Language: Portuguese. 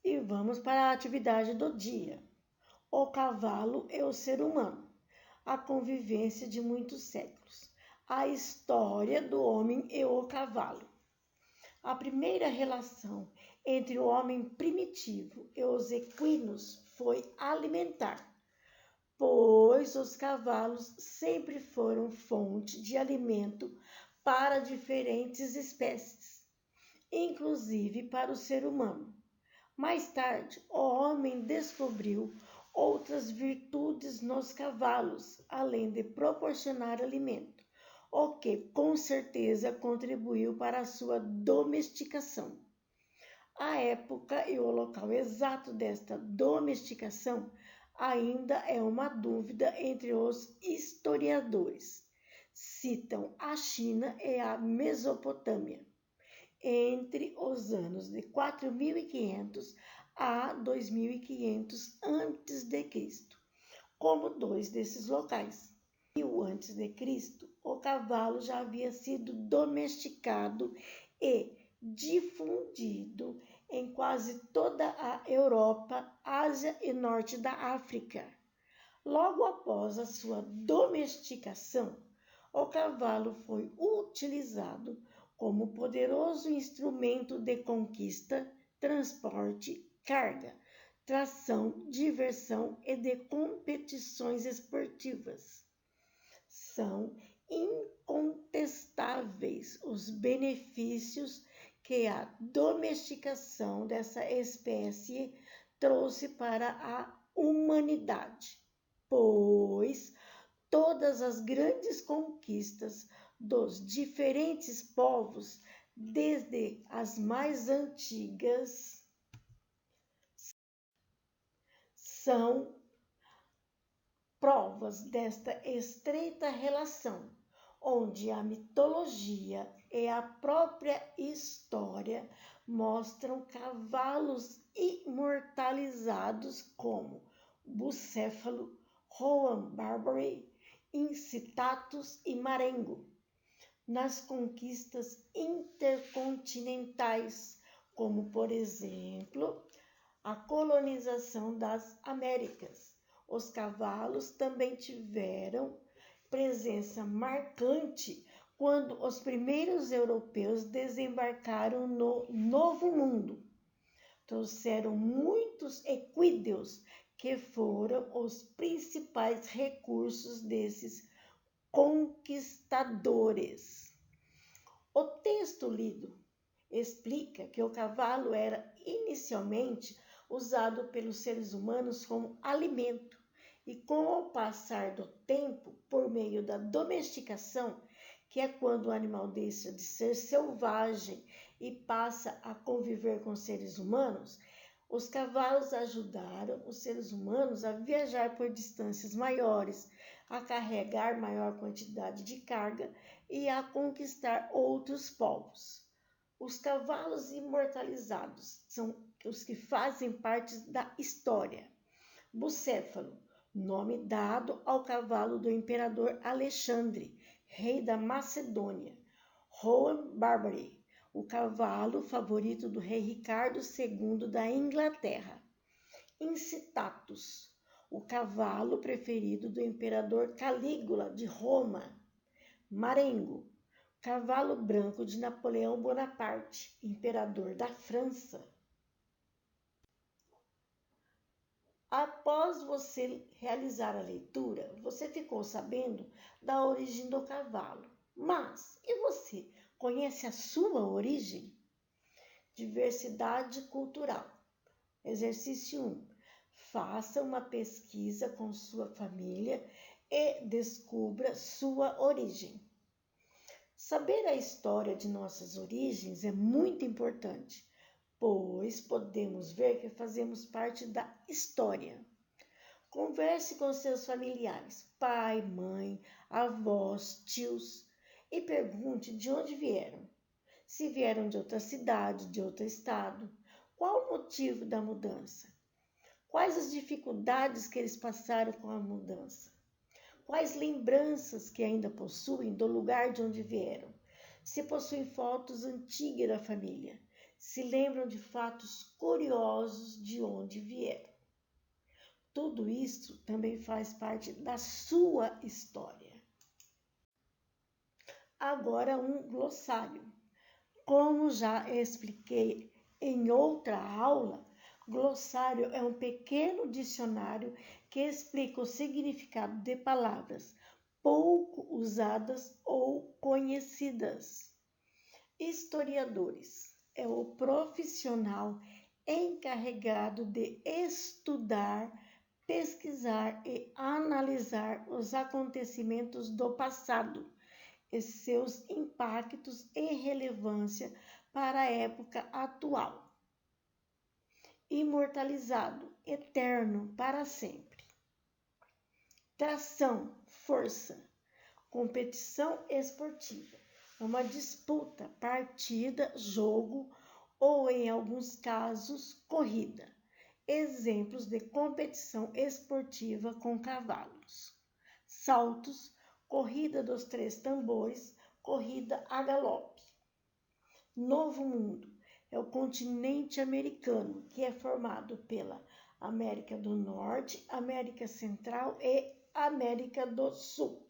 E vamos para a atividade do dia. O cavalo e o ser humano. A convivência de muitos séculos. A história do homem e o cavalo. A primeira relação entre o homem primitivo e os equinos foi alimentar, pois os cavalos sempre foram fonte de alimento para diferentes espécies, inclusive para o ser humano. Mais tarde, o homem descobriu outras virtudes nos cavalos, além de proporcionar alimento, o que com certeza contribuiu para a sua domesticação. A época e o local exato desta domesticação ainda é uma dúvida entre os historiadores. Citam a China e a Mesopotâmia entre os anos de 4500 a 2500 a.C., como dois desses locais. Antes de Cristo, o cavalo já havia sido domesticado e difundido em quase toda a Europa, Ásia e norte da África. Logo após a sua domesticação, o cavalo foi utilizado como poderoso instrumento de conquista, transporte, carga, tração, diversão e de competições esportivas. São incontestáveis os benefícios que a domesticação dessa espécie trouxe para a humanidade, pois todas as grandes conquistas dos diferentes povos, desde as mais antigas, são provas desta estreita relação, onde a mitologia e a própria história mostram cavalos imortalizados como Bucéfalo, Rowan Barbary, Incitatus e Marengo, nas conquistas intercontinentais, como, por exemplo, a colonização das Américas. Os cavalos também tiveram presença marcante quando os primeiros europeus desembarcaram no Novo Mundo. Trouxeram muitos equídeos, que foram os principais recursos desses conquistadores. O texto lido explica que o cavalo era inicialmente usado pelos seres humanos como alimento e com o passar do tempo, por meio da domesticação, que é quando o animal deixa de ser selvagem e passa a conviver com seres humanos, os cavalos ajudaram os seres humanos a viajar por distâncias maiores, a carregar maior quantidade de carga e a conquistar outros povos. Os cavalos imortalizados são os que fazem parte da história. Bucéfalo, nome dado ao cavalo do imperador Alexandre, rei da Macedônia. Rowan Barbary, o cavalo favorito do rei Ricardo II da Inglaterra. Incitatus, o cavalo preferido do imperador Calígula de Roma. Marengo, cavalo branco de Napoleão Bonaparte, imperador da França. Após você realizar a leitura, você ficou sabendo da origem do cavalo. Mas, e você? Conhece a sua origem? Diversidade cultural. Exercício 1. Faça uma pesquisa com sua família e descubra sua origem. Saber a história de nossas origens é muito importante, pois podemos ver que fazemos parte da história. Converse com seus familiares, pai, mãe, avós, tios, e pergunte de onde vieram. Se vieram de outra cidade, de outro estado, qual o motivo da mudança? Quais as dificuldades que eles passaram com a mudança? Quais lembranças que ainda possuem do lugar de onde vieram? Se possuem fotos antigas da família? se lembram de fatos curiosos de onde vieram. Tudo isso também faz parte da sua história. Agora, um glossário. Como já expliquei em outra aula, glossário é um pequeno dicionário que explica o significado de palavras pouco usadas ou conhecidas. Historiadores é o profissional encarregado de estudar, pesquisar e analisar os acontecimentos do passado e seus impactos e relevância para a época atual. Imortalizado, eterno, para sempre. Tração, força. Competição esportiva. Uma disputa, partida, jogo ou, em alguns casos, corrida. Exemplos de competição esportiva com cavalos. Saltos, corrida dos 3 tambores, corrida a galope. Novo Mundo é o continente americano, que é formado pela América do Norte, América Central e América do Sul.